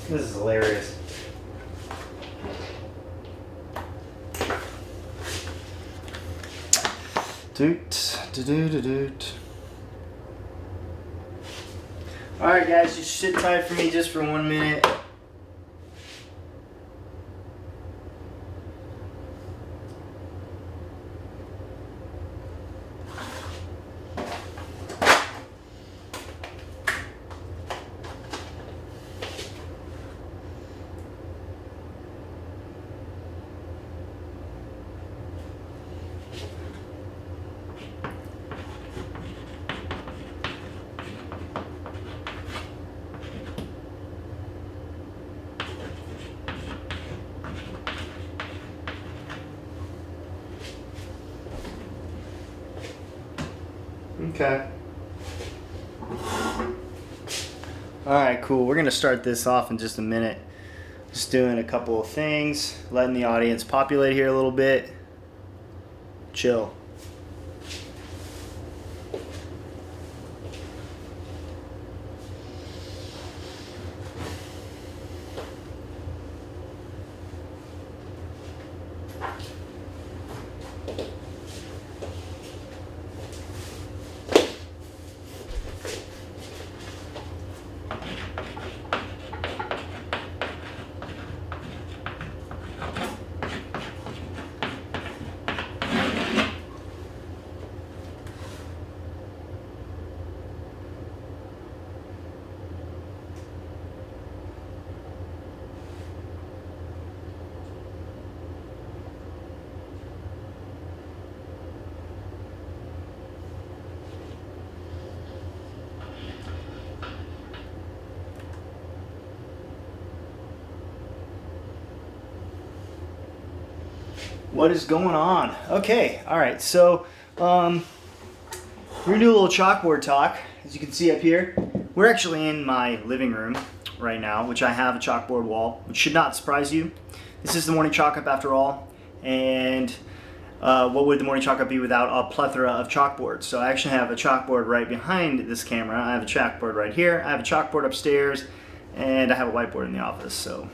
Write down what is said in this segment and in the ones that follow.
This is hilarious. Doot, doot. Alright guys, just sit tight for me just for 1 minute. Okay. Alright, cool. We're going to start this off in just a minute. Just doing a couple of things, letting the audience populate here a little bit. Chill. What is going on? Okay, all right, so we're gonna do a little chalkboard talk. As you can see up here, we're actually in my living room right now, which I have a chalkboard wall, which should not surprise you. This is the morning chalk up after all, and what would the morning chalk up be without a plethora of chalkboards? So I actually have a chalkboard right behind this camera. I have a chalkboard right here. I have a chalkboard upstairs, and I have a whiteboard in the office. So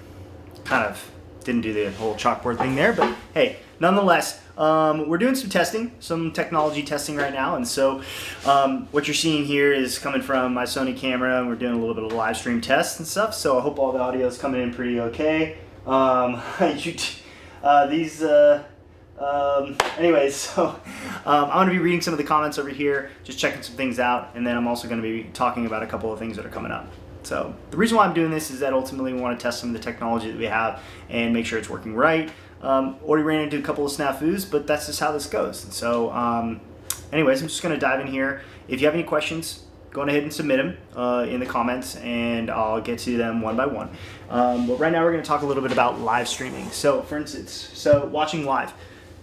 kind of didn't do the whole chalkboard thing there, but hey, nonetheless, we're doing some testing, some technology testing right now, and so what you're seeing here is coming from my Sony camera, and we're doing a little bit of live stream tests and stuff, so I hope all the audio is coming in pretty okay. Anyways, so I'm going to be reading some of the comments over here, just checking some things out, and then I'm also going to be talking about a couple of things that are coming up. So the reason why I'm doing this is that ultimately we want to test some of the technology that we have and make sure it's working right. Already ran into a couple of snafus, but that's just how this goes. And so anyways, I'm just going to dive in here. If you have any questions, go ahead and submit them in the comments, and I'll get to them one by one. But right now we're going to talk a little bit about live streaming. So for instance, watching live.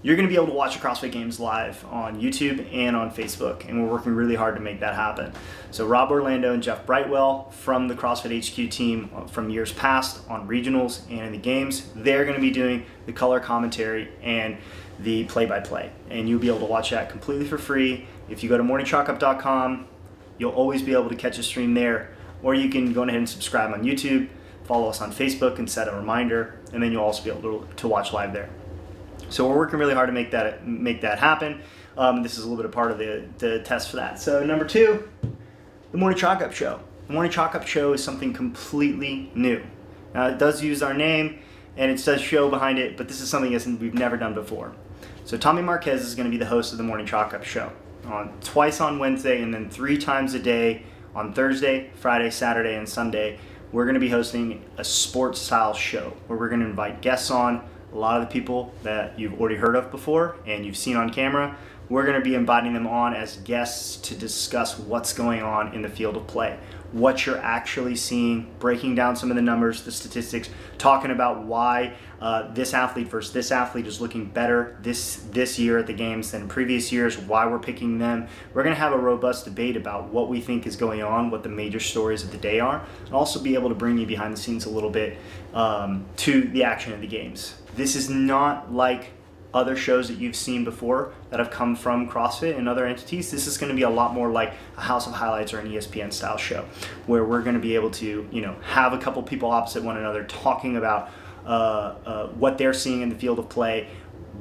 You're going to be able to watch the CrossFit Games live on YouTube and on Facebook, and we're working really hard to make that happen. So Rob Orlando and Jeff Brightwell from the CrossFit HQ team from years past on regionals and in the games, they're going to be doing the color commentary and the play-by-play, and you'll be able to watch that completely for free. If you go to morningchalkup.com, you'll always be able to catch a stream there, or you can go ahead and subscribe on YouTube, follow us on Facebook and set a reminder, and then you'll also be able to watch live there. So we're working really hard to make that happen. This is a little bit of part of the test for that. So number two, the Morning Chalk Up Show. The Morning Chalk Up Show is something completely new. Now it does use our name and it says show behind it, but this is something that we've never done before. So Tommy Marquez is going to be the host of the Morning Chalk Up Show twice on Wednesday and then 3 times a day on Thursday, Friday, Saturday, and Sunday. We're going to be hosting a sports style show where we're going to invite guests on. A lot of the people that you've already heard of before and you've seen on camera, we're going to be inviting them on as guests to discuss what's going on in the field of play, what you're actually seeing, breaking down some of the numbers, the statistics, talking about why this athlete versus this athlete is looking better this year at the games than previous years, why we're picking them. We're going to have a robust debate about what we think is going on, what the major stories of the day are, and also be able to bring you behind the scenes a little bit to the action of the games. This is not like other shows that you've seen before that have come from CrossFit and other entities. This is going to be a lot more like a House of Highlights or an ESPN style show, where we're going to be able to, have a couple people opposite one another talking about what they're seeing in the field of play,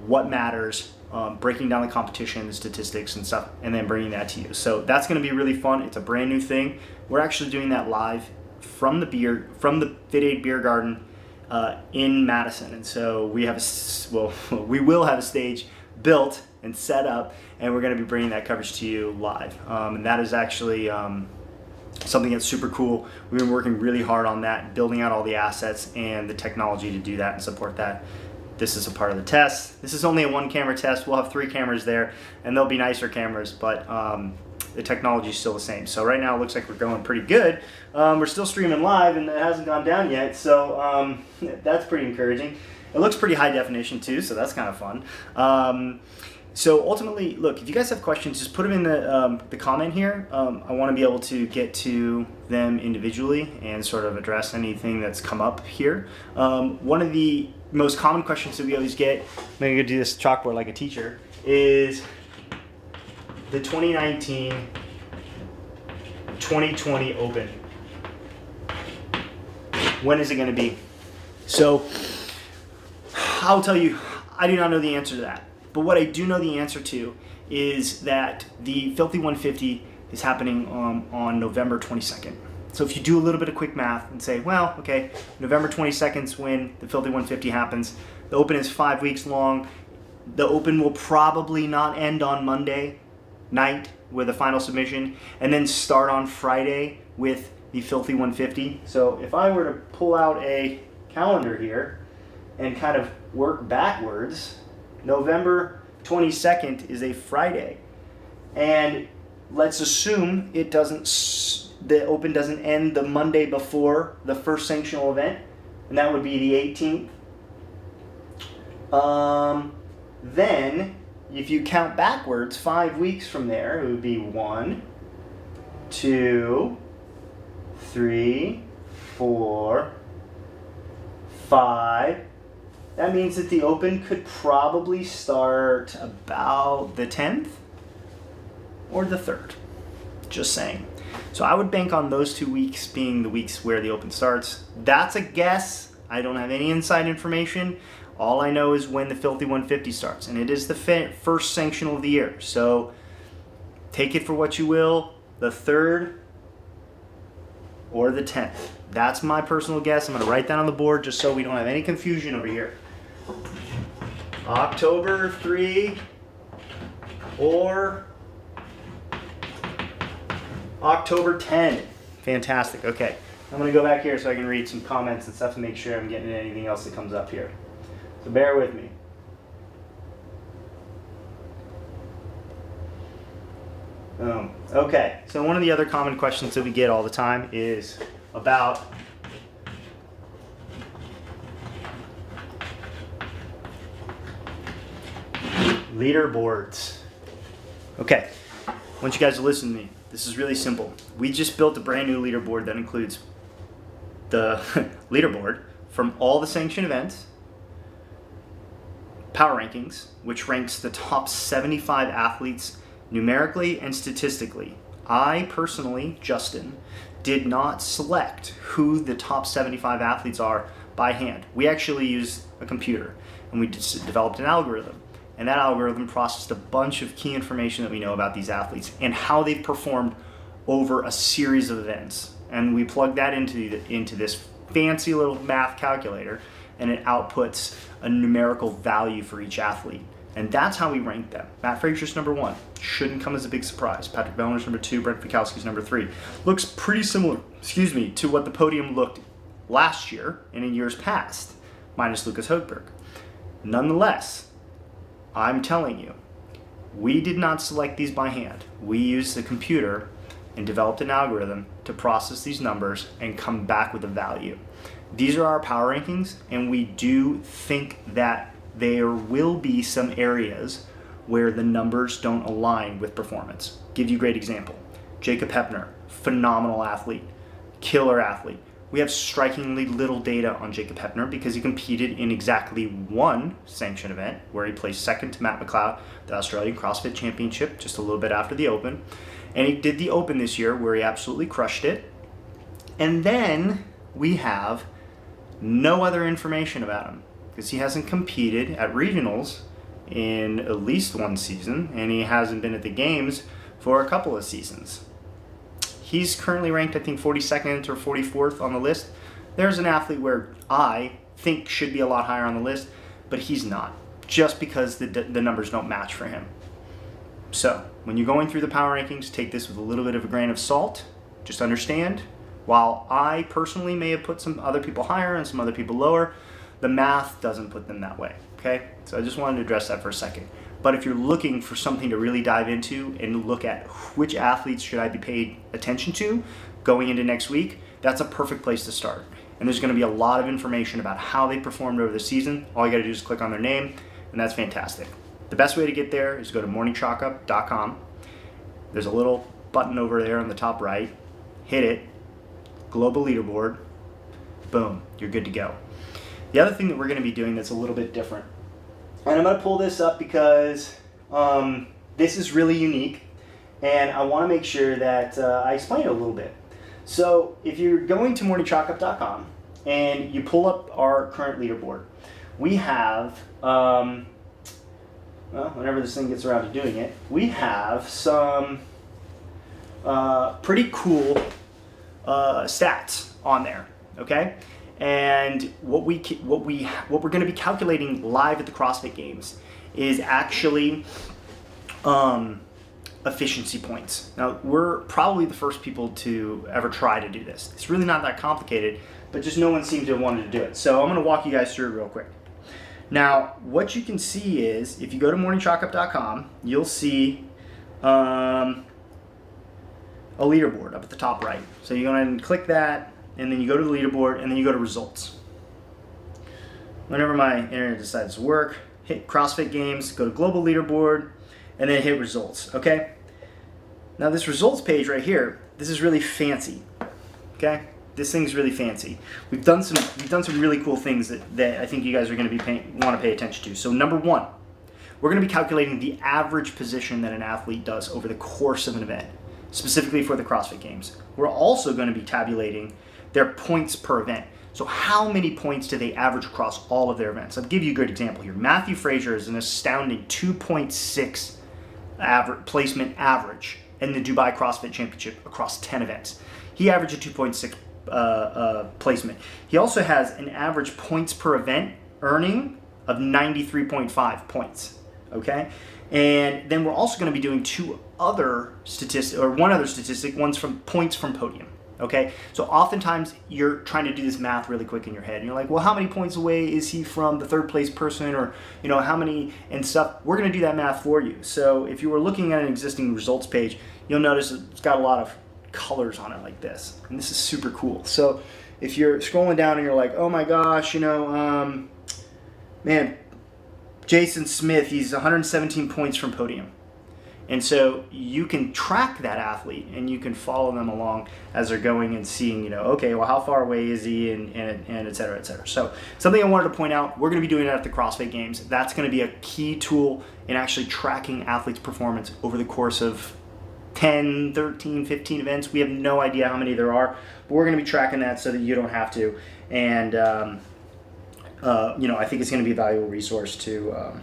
what matters, breaking down the competition, the statistics and stuff, and then bringing that to you. So that's going to be really fun. It's a brand new thing. We're actually doing that live from the Fit Aid Beer Garden in Madison, and so we will have a stage built and set up, and we're going to be bringing that coverage to you live. And that is actually something that's super cool. We've been working really hard on that, building out all the assets and the technology to do that and support that. This is a part of the test. This is only a 1-camera test. We'll have 3 cameras there, and they'll be nicer cameras, but the technology is still the same. So right now it looks like we're going pretty good. We're still streaming live and it hasn't gone down yet, so that's pretty encouraging. It looks pretty high definition too, so that's kind of fun. So ultimately, look, if you guys have questions, just put them in the comment here. I want to be able to get to them individually and sort of address anything that's come up here. One of the most common questions that we always get, I'm going to do this chalkboard like a teacher, is the 2019-2020 Open. When is it going to be? So I'll tell you, I do not know the answer to that. But what I do know the answer to is that the Filthy 150 is happening on November 22nd. So if you do a little bit of quick math and say, well, okay, November 22nd is when the Filthy 150 happens. The Open is 5 weeks long. The Open will probably not end on Monday night with a final submission and then start on Friday with the Filthy 150. So if I were to pull out a calendar here and kind of work backwards, November 22nd is a Friday, and let's assume the Open doesn't end the Monday before the first sanctional event, and that would be the 18th. Then if you count backwards 5 weeks from there, it would be 1, 2, 3, 4, 5. That means that the Open could probably start about the 10th or the 3rd. Just saying. So I would bank on those 2 weeks being the weeks where the Open starts. That's a guess. I don't have any inside information. All I know is when the Filthy 150 starts, and it is the first sanctional of the year. So take it for what you will, the 3rd or the 10th. That's my personal guess. I'm going to write that on the board just so we don't have any confusion over here. October 3 or October 10. Fantastic. Okay. I'm going to go back here so I can read some comments and stuff to make sure I'm getting anything else that comes up here. So bear with me. Okay. So one of the other common questions that we get all the time is about leaderboards. Okay, I want you guys to listen to me. This is really simple. We just built a brand new leaderboard that includes the leaderboard from all the sanctioned events, power rankings, which ranks the top 75 athletes numerically and statistically. I personally, Justin, did not select who the top 75 athletes are by hand. We actually used a computer, and we just developed an algorithm. And that algorithm processed a bunch of key information that we know about these athletes and how they've performed over a series of events. And we plugged that into this fancy little math calculator, and it outputs a numerical value for each athlete. And that's how we rank them. Matt Frazier's number 1. Shouldn't come as a big surprise. Patrick Bellner's number 2. Brent Fikowski's number 3. Looks pretty similar, to what the podium looked last year and in years past, minus Lucas Högberg. Nonetheless, I'm telling you, we did not select these by hand. We used the computer and developed an algorithm to process these numbers and come back with a value. These are our power rankings, and we do think that there will be some areas where the numbers don't align with performance. Give you a great example. Jacob Heppner, phenomenal athlete, killer athlete, we have strikingly little data on Jacob Hepner because he competed in exactly one sanctioned event where he placed second to Matt McLeod, the Australian CrossFit Championship, just a little bit after the Open. And he did the Open this year where he absolutely crushed it. And then we have no other information about him because he hasn't competed at regionals in at least one season, and he hasn't been at the games for a couple of seasons. He's currently ranked, I think, 42nd or 44th on the list. There's an athlete where I think should be a lot higher on the list, but he's not, just because the numbers don't match for him. So when you're going through the power rankings, take this with a little bit of a grain of salt. Just understand, while I personally may have put some other people higher and some other people lower, the math doesn't put them that way, okay? So I just wanted to address that for a second. But if you're looking for something to really dive into and look at which athletes should I be paid attention to going into next week, that's a perfect place to start. And there's going to be a lot of information about how they performed over the season. All you got to do is click on their name, and that's fantastic. The best way to get there is go to morningchalkup.com. There's a little button over there on the top right. Hit it. Global leaderboard. Boom. You're good to go. The other thing that we're going to be doing that's a little bit different, and I'm going to pull this up because this is really unique, and I want to make sure that I explain it a little bit. So if you're going to morningchalkup.com and you pull up our current leaderboard, we have, well, whenever this thing gets around to doing it, we have some pretty cool stats on there, okay? And what we're going to be calculating live at the CrossFit Games is actually efficiency points. Now, we're probably the first people to ever try to do this. It's really not that complicated, but just no one seemed to have wanted to do it. So I'm going to walk you guys through it real quick. Now, what you can see is, if you go to morningchalkup.com, you'll see a leaderboard up at the top right. So you go ahead and click that, and then you go to the leaderboard, and then you go to results. Whenever my internet decides to work, hit CrossFit Games, go to global leaderboard, and then hit results, okay? Now this results page right here, this is really fancy, okay? This thing's really fancy. We've done some really cool things that I think you guys are going to want to pay attention to. So number one, we're going to be calculating the average position that an athlete does over the course of an event, specifically for the CrossFit Games. We're also going to be tabulating their points per event. So how many points do they average across all of their events? I'll give you a good example here. Matthew Frazier is an astounding 2.6 placement average in the Dubai CrossFit Championship across 10 events. He averaged a 2.6 placement. He also has an average points per event earning of 93.5 points, okay? And then we're also going to be doing one other statistic, one's from points from podium. Okay, so oftentimes you're trying to do this math really quick in your head, and you're like, well, how many points away is he from the third place person, or how many and stuff. We're going to do that math for you. So if you were looking at an existing results page, you'll notice it's got a lot of colors on it like this, and this is super cool. So if you're scrolling down and you're like, oh my gosh, man, Jason Smith, he's 117 points from podium. And so you can track that athlete and you can follow them along as they're going and seeing, okay, well, how far away is he, and et cetera, et cetera. So something I wanted to point out, we're going to be doing that at the CrossFit Games. That's going to be a key tool in actually tracking athletes' performance over the course of 10, 13, 15 events. We have no idea how many there are, but we're going to be tracking that so that you don't have to. And, I think it's going to be a valuable resource to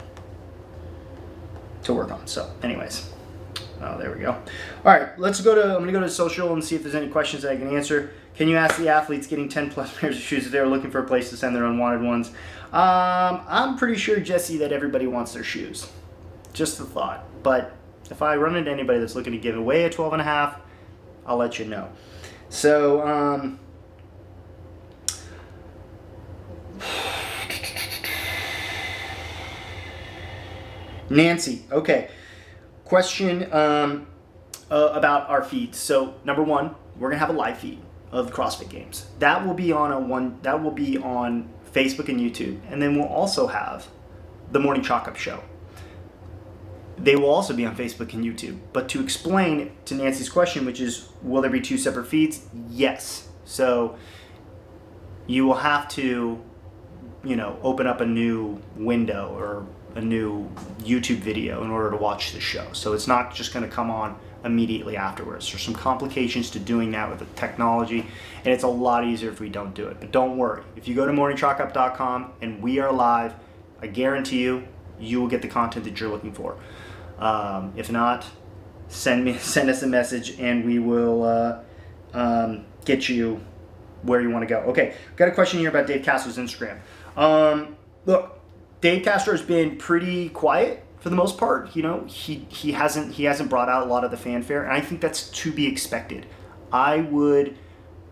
work on. So anyways. Oh, there we go. All right, I'm going to go to social and see if there's any questions that I can answer. Can you ask the athletes getting 10 plus pairs of shoes if they're looking for a place to send their unwanted ones? I'm pretty sure, Jesse, that everybody wants their shoes. Just a thought. But if I run into anybody that's looking to give away a 12.5, I'll let you know. So, Nancy, okay. Question about our feeds. So number one, we're gonna have a live feed of the CrossFit Games. That will be on Facebook and YouTube, and then we'll also have the Morning Chalk Up Show. They will also be on Facebook and YouTube. But to explain to Nancy's question, which is, will there be two separate feeds? Yes. So you will have to, open up a new window or a new YouTube video in order to watch the show. So it's not just going to come on immediately afterwards. There's some complications to doing that with the technology, and it's a lot easier if we don't do it. But don't worry, if you go to morningchalkup.com and we are live, I guarantee you will get the content that you're looking for. If not, send us a message and we will get you where you want to go. Okay, got a question here about Dave Castro's Instagram. Look, Dave Castro has been pretty quiet for the most part. He hasn't brought out a lot of the fanfare, and I think that's to be expected. I would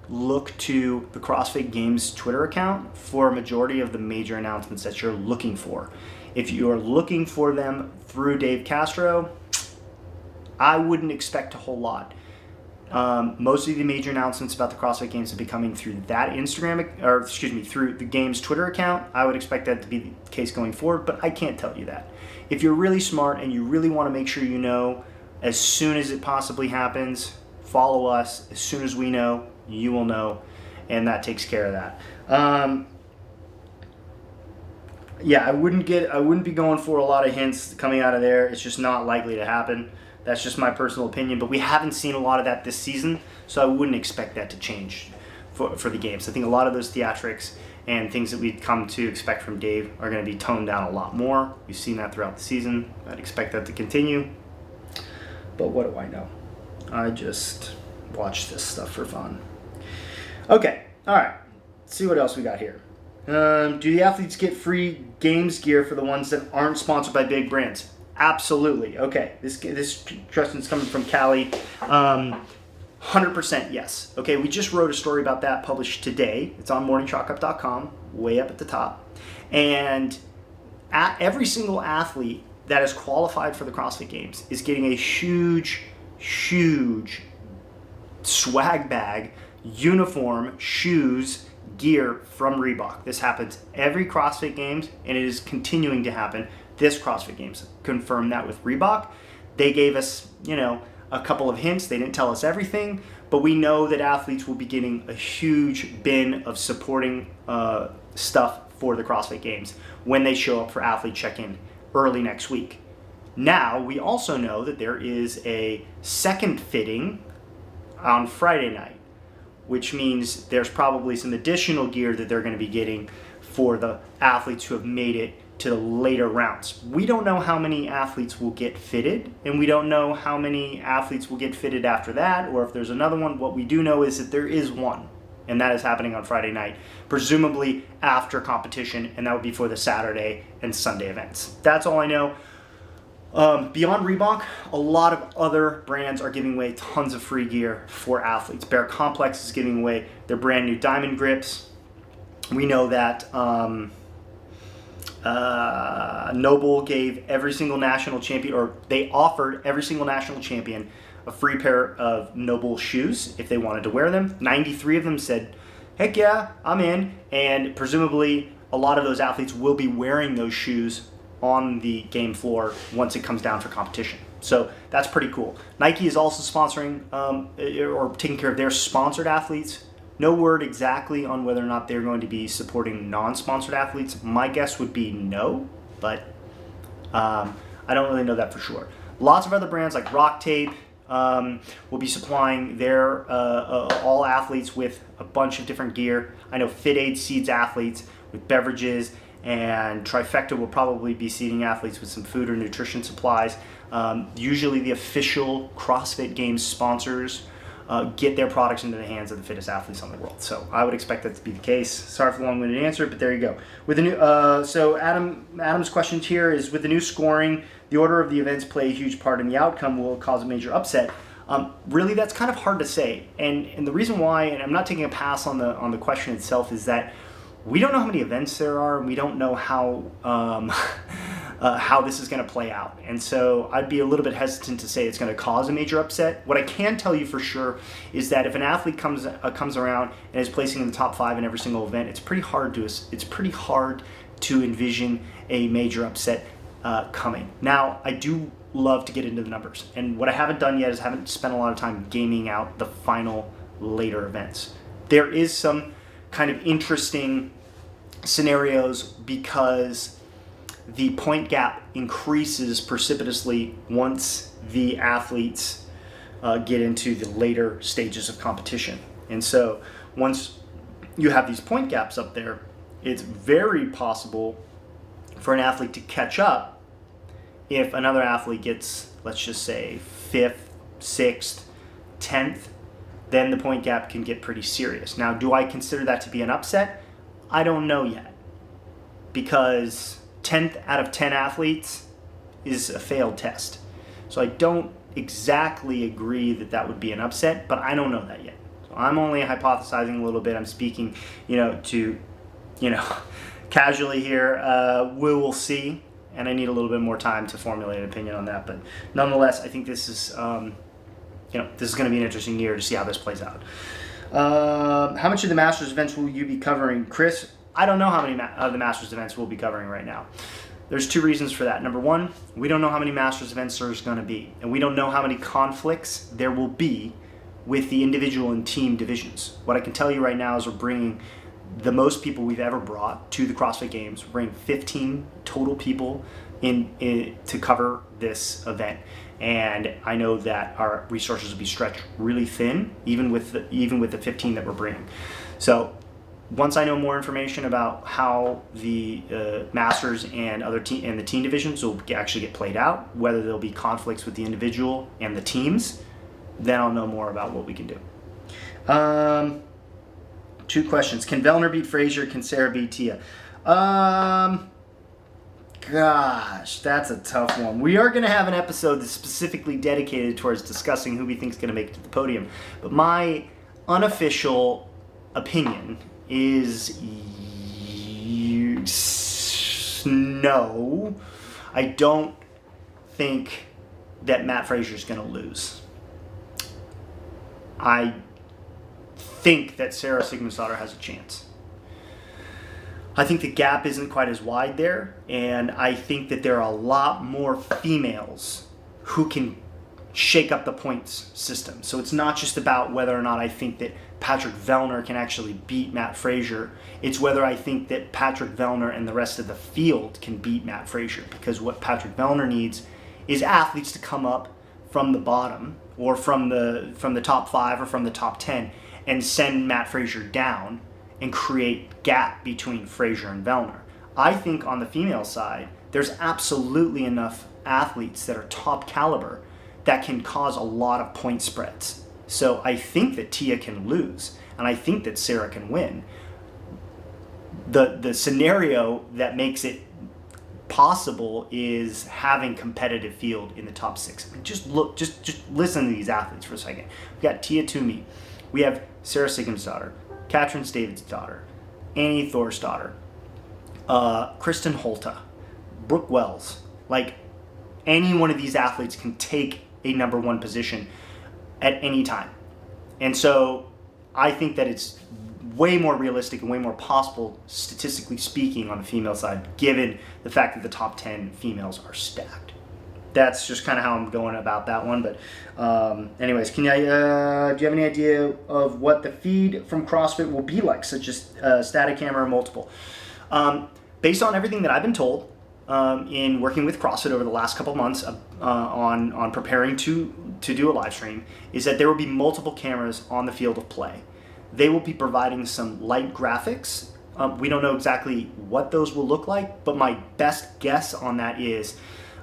look to the CrossFit Games Twitter account for a majority of the major announcements that you're looking for. If you are looking for them through Dave Castro, I wouldn't expect a whole lot. Most of the major announcements about the CrossFit Games have been coming through that through the Games Twitter account. I would expect that to be the case going forward, but I can't tell you that. If you're really smart and you really want to make sure you know as soon as it possibly happens, follow us. As soon as we know, you will know, and that takes care of that. Yeah, I wouldn't be going for a lot of hints coming out of there. It's just not likely to happen. That's just my personal opinion, but we haven't seen a lot of that this season, so I wouldn't expect that to change for the games. I think a lot of those theatrics and things that we'd come to expect from Dave are going to be toned down a lot more. We've seen that throughout the season. I'd expect that to continue, but what do I know? I just watch this stuff for fun. Okay, all right. Let's see what else we got here. Do the athletes get free games gear for the ones that aren't sponsored by big brands? Absolutely. Okay, this question's coming from Callie. 100% yes. Okay, we just wrote a story about that published today. It's on morningchalkup.com, way up at the top. And every single athlete that is qualified for the CrossFit Games is getting a huge swag bag, uniform, shoes, gear from Reebok. This happens every CrossFit Games, and it is continuing to happen this CrossFit Games. Confirmed that with Reebok. They gave us, a couple of hints. They didn't tell us everything, but we know that athletes will be getting a huge bin of supporting stuff for the CrossFit Games when they show up for athlete check-in early next week. Now, we also know that there is a second fitting on Friday night, which means there's probably some additional gear that they're going to be getting for the athletes who have made it to the later rounds. We don't know how many athletes will get fitted, and we don't know how many athletes will get fitted after that, or if there's another one. What we do know is that there is one, and that is happening on Friday night, presumably after competition, and that would be for the Saturday and Sunday events. That's all I know. Beyond Reebok, a lot of other brands are giving away tons of free gear for athletes. Bear Complex is giving away their brand new Diamond grips. We know that Noble gave every single national champion, or they offered every single national champion a free pair of Noble shoes if they wanted to wear them. 93 of them said, heck yeah, I'm in. And presumably a lot of those athletes will be wearing those shoes on the game floor once it comes down for competition. So that's pretty cool. Nike is also sponsoring or taking care of their sponsored athletes. No word exactly on whether or not they're going to be supporting non-sponsored athletes. My guess would be no, but I don't really know that for sure. Lots of other brands like Rock Tape will be supplying their all athletes with a bunch of different gear. I know FitAid seeds athletes with beverages, and Trifecta will probably be seeding athletes with some food or nutrition supplies. Usually the official CrossFit Games sponsors get their products into the hands of the fittest athletes on the world. So I would expect that to be the case. Sorry for the long-winded answer, but there you go. With the new, so Adam's question here is, with the new scoring, the order of the events play a huge part in the outcome. Will it cause a major upset? Really, that's kind of hard to say. And the reason why, and I'm not taking a pass on the question itself, is that we don't know how many events there are, and we don't know how this is going to play out. And so I'd be a little bit hesitant to say it's going to cause a major upset. What I can tell you for sure is that if an athlete comes around and is placing in the top 5 in every single event, it's pretty hard to envision a major upset coming. Now, I do love to get into the numbers, and what I haven't done yet is haven't spent a lot of time gaming out the final later events. There is some kind of interesting scenarios because the point gap increases precipitously once the athletes get into the later stages of competition. And so once you have these point gaps up there, it's very possible for an athlete to catch up if another athlete gets, let's just say, 5th, 6th, 10th, then the point gap can get pretty serious. Now, do I consider that to be an upset? I don't know yet, because 10th out of 10 athletes is a failed test. So I don't exactly agree that that would be an upset, but I don't know that yet. So I'm only hypothesizing a little bit. I'm speaking, casually here. We will see, and I need a little bit more time to formulate an opinion on that. But nonetheless, I think this is, this is going to be an interesting year to see how this plays out. How much of the Masters events will you be covering, Chris? I don't know how many of the Masters events we'll be covering right now. There's 2 reasons for that. Number 1, we don't know how many Masters events there's going to be, and we don't know how many conflicts there will be with the individual and team divisions. What I can tell you right now is we're bringing the most people we've ever brought to the CrossFit Games. We're bringing 15 total people in to cover this event, and I know that our resources will be stretched really thin, even with the 15 that we're bringing. So once I know more information about how the Masters and the team divisions will actually get played out, whether there'll be conflicts with the individual and the teams, then I'll know more about what we can do. 2 questions. Can Vellner beat Frazier? Can Sarah beat Tia? Gosh, that's a tough one. We are going to have an episode that's specifically dedicated towards discussing who we think is going to make it to the podium. But my unofficial opinion is no. I don't think that Matt Frazier is going to lose. I think that Sarah Sigmundsdottir has a chance. I think the gap isn't quite as wide there, and I think that there are a lot more females who can shake up the points system. So it's not just about whether or not I think that Patrick Vellner can actually beat Matt Frazier. It's whether I think that Patrick Vellner and the rest of the field can beat Matt Frazier, because what Patrick Vellner needs is athletes to come up from the bottom or from the top 5 or from the top 10 and send Matt Frazier down and create gap between Frazier and Vellner. I think on the female side, there's absolutely enough athletes that are top caliber that can cause a lot of point spreads. So I think that Tia can lose, and I think that Sarah can win. The scenario that makes it possible is having competitive field in the top 6. I mean, just listen to these athletes for a second. We've got Tia Toomey. We have Sarah Sigmundsdottir, Katrin Davidsdottir, Annie Thorsdottir, Kristen Holta, Brooke Wells. Like, any one of these athletes can take a number 1 position at any time. And so I think that it's way more realistic and way more possible, statistically speaking, on the female side, given the fact that the top 10 females are stacked. That's just kind of how I'm going about that one. But anyways, do you have any idea of what the feed from CrossFit will be like, such as static camera or multiple? Based on everything that I've been told in working with CrossFit over the last couple months on preparing to do a live stream, is that there will be multiple cameras on the field of play. They will be providing some light graphics. We don't know exactly what those will look like, but my best guess on that is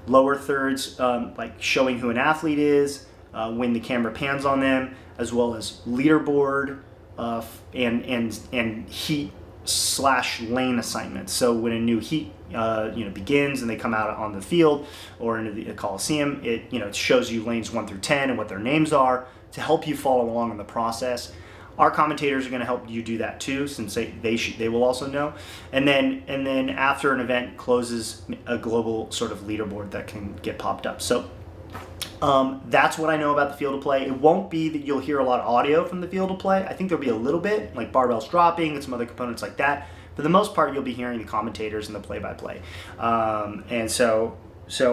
lower thirds, like showing who an athlete is when the camera pans on them, as well as leaderboard and heat / lane assignments. So when a new heat begins and they come out on the field or into the Coliseum, it shows you lanes 1 through 10 and what their names are to help you follow along in the process. Our commentators are going to help you do that too, since they will also know. And then after an event closes, a global sort of leaderboard that can get popped up. So that's what I know about the field of play. It won't be that you'll hear a lot of audio from the field of play. I think there'll be a little bit, like barbells dropping and some other components like that. For the most part, you'll be hearing the commentators and the play-by-play. And so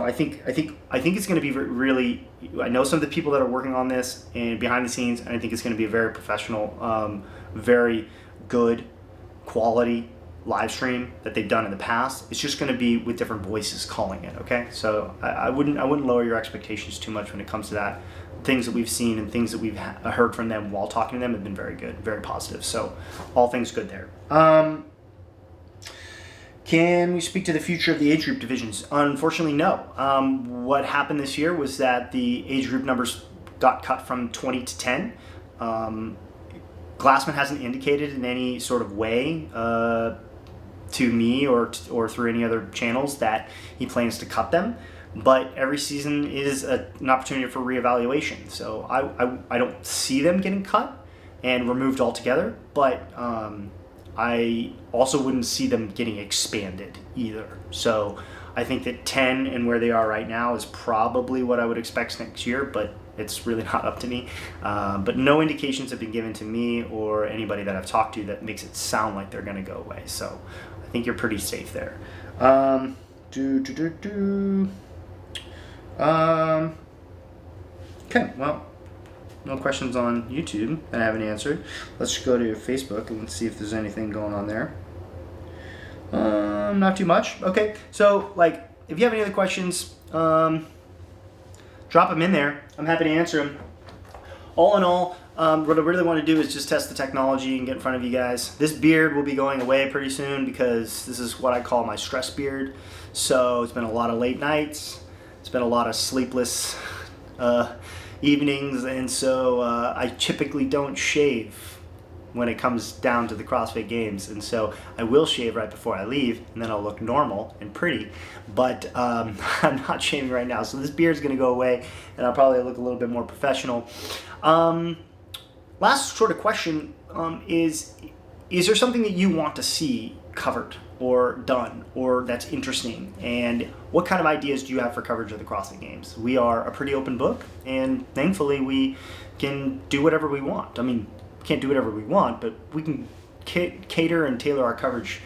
I think it's going to be really. I know some of the people that are working on this and behind the scenes, and I think it's going to be a very professional, very good quality live stream that they've done in the past. It's just going to be with different voices calling it. Okay, so I wouldn't lower your expectations too much when it comes to that. Things that we've seen and things that we've heard from them while talking to them have been very good, very positive. So all things good there. Can we speak to the future of the age group divisions? Unfortunately, no. What happened this year was that the age group numbers got cut from 20 to 10. Glassman hasn't indicated in any sort of way to me or through any other channels that he plans to cut them. But every season is an opportunity for reevaluation. So I don't see them getting cut and removed altogether, but I also wouldn't see them getting expanded either. So I think that 10 and where they are right now is probably what I would expect next year, but it's really not up to me. But no indications have been given to me or anybody that I've talked to that makes it sound like they're going to go away. So I think you're pretty safe there. Okay, well, no questions on YouTube that I haven't answered. Let's go to Facebook and see if there's anything going on there. Not too much. Okay, so like if you have any other questions, drop them in there. I'm happy to answer them. All in all, what I really want to do is just test the technology and get in front of you guys. This beard will be going away pretty soon because this is what I call my stress beard. So it's been a lot of late nights. It's been a lot of sleepless evenings, and so I typically don't shave when it comes down to the CrossFit Games, and so I will shave right before I leave, and then I'll look normal and pretty, but I'm not shaving right now, so this beard's going to go away, and I'll probably look a little bit more professional. Last sort of question is there something that you want to see covered or done or that's interesting, and what kind of ideas do you have for coverage of the CrossFit Games? We are a pretty open book, and thankfully we can do whatever we want. I mean, we can't do whatever we want, but we can cater and tailor our coverage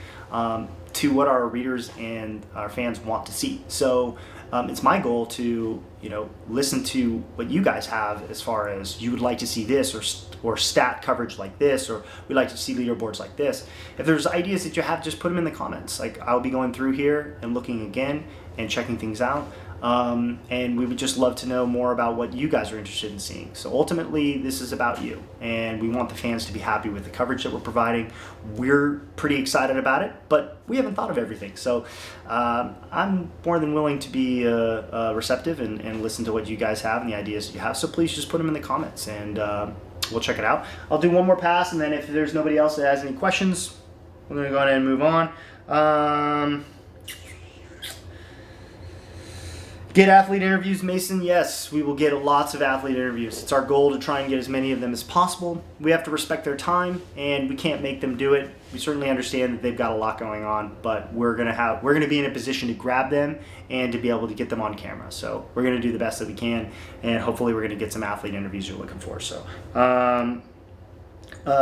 to what our readers and our fans want to see. So it's my goal to listen to what you guys have as far as you would like to see this or stat coverage like this, or we'd like to see leaderboards like this. If there's ideas that you have, just put them in the comments. Like, I'll be going through here and looking again and checking things out. And we would just love to know more about what you guys are interested in seeing. So ultimately, this is about you, and we want the fans to be happy with the coverage that we're providing. We're pretty excited about it, but we haven't thought of everything. So I'm more than willing to be receptive and listen to what you guys have and the ideas that you have. So please just put them in the comments, and we'll check it out. I'll do one more pass, and then if there's nobody else that has any questions, we're going to go ahead and move on. Get athlete interviews, Mason? Yes, we will get lots of athlete interviews. It's our goal to try and get as many of them as possible. We have to respect their time, and we can't make them do it. We certainly understand that they've got a lot going on, but we're gonna be in a position to grab them and to be able to get them on camera. So we're gonna do the best that we can, and hopefully we're gonna get some athlete interviews you're looking for. So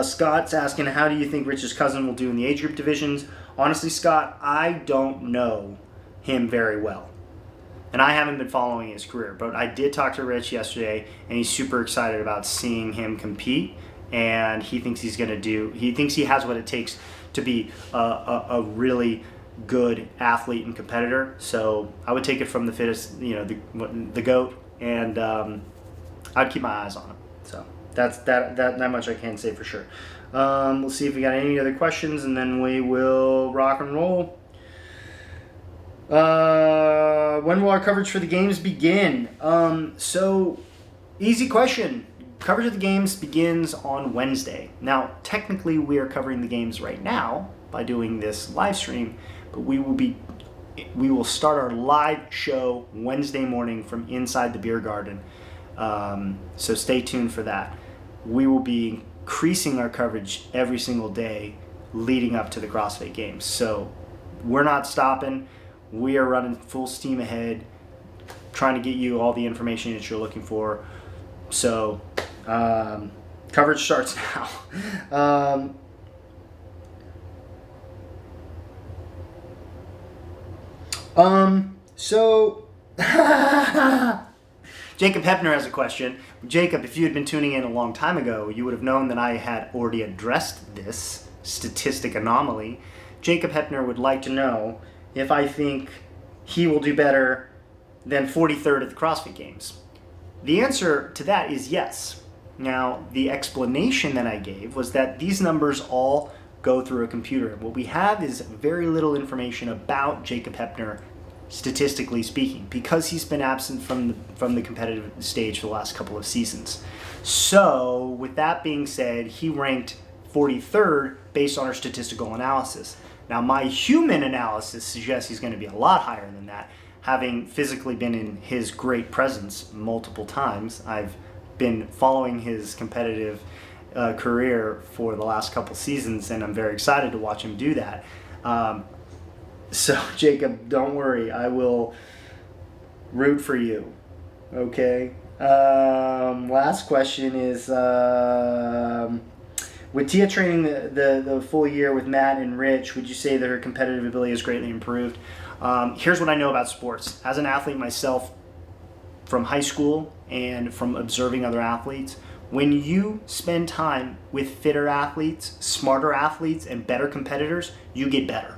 Scott's asking, how do you think Rich's cousin will do in the age group divisions? Honestly, Scott, I don't know him very well. And I haven't been following his career, but I did talk to Rich yesterday, and he's super excited about seeing him compete, and he thinks he thinks he has what it takes to be a really good athlete and competitor. So I would take it from the fittest, the GOAT, and I'd keep my eyes on him. So that's that much I can say for sure. We'll see if we got any other questions, and then we will rock and roll. When will our coverage for the games begin? So, easy question. Coverage of the games begins on Wednesday. Now, technically, we are covering the games right now by doing this live stream, but we will start our live show Wednesday morning from inside the beer garden. So stay tuned for that. We will be increasing our coverage every single day leading up to the CrossFit Games. So we're not stopping. We are running full steam ahead, trying to get you all the information that you're looking for. So, coverage starts now. Jacob Hepner has a question. Jacob, if you had been tuning in a long time ago, you would have known that I had already addressed this statistic anomaly. Jacob Hepner would like to know if I think he will do better than 43rd at the CrossFit Games. The answer to that is yes. Now, the explanation that I gave was that these numbers all go through a computer. What we have is very little information about Jacob Hepner, statistically speaking, because he's been absent from the competitive stage for the last couple of seasons. So, with that being said, he ranked 43rd based on our statistical analysis. Now, my human analysis suggests he's going to be a lot higher than that. Having physically been in his great presence multiple times, I've been following his competitive career for the last couple seasons, and I'm very excited to watch him do that. So, Jacob, don't worry. I will root for you. Okay? Last question is, with Tia training the full year with Matt and Rich, would you say that her competitive ability has greatly improved? Here's what I know about sports. As an athlete myself, from high school and from observing other athletes, when you spend time with fitter athletes, smarter athletes, and better competitors, you get better.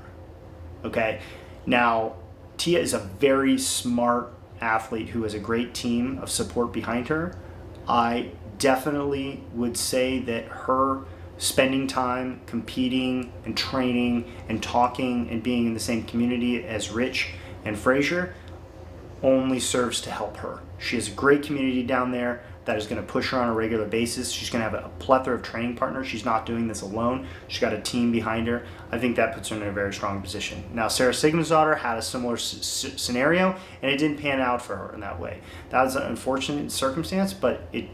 Okay? Now, Tia is a very smart athlete who has a great team of support behind her. I definitely would say that her spending time competing and training and talking and being in the same community as Rich and Frazier only serves to help her. She has a great community down there that is going to push her on a regular basis. She's going to have a plethora of training partners. She's not doing this alone. She's got a team behind her. I think that puts her in a very strong position. Now, Sarah Sigmundsdottir had a similar scenario, and it didn't pan out for her in that way. That was an unfortunate circumstance, but it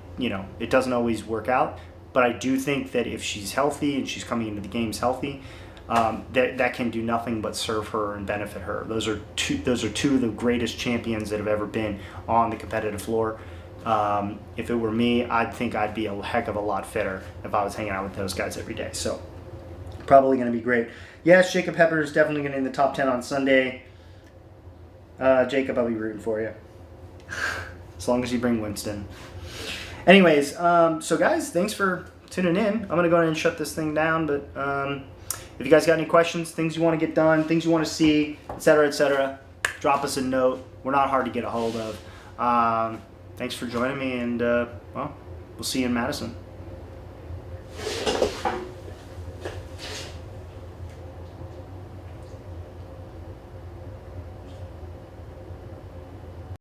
doesn't always work out. But I do think that if she's healthy and she's coming into the games healthy, that can do nothing but serve her and benefit her. Those are two of the greatest champions that have ever been on the competitive floor. If it were me, I'd think I'd be a heck of a lot fitter if I was hanging out with those guys every day. So probably going to be great. Yes, Jacob Hepner is definitely going to be in the top 10 on Sunday. Jacob, I'll be rooting for you. As long as you bring Winston. Anyways, so guys, thanks for tuning in. I'm going to go ahead and shut this thing down, but if you guys got any questions, things you want to get done, things you want to see, etc., drop us a note. We're not hard to get a hold of. Thanks for joining me, and well, we'll see you in Madison.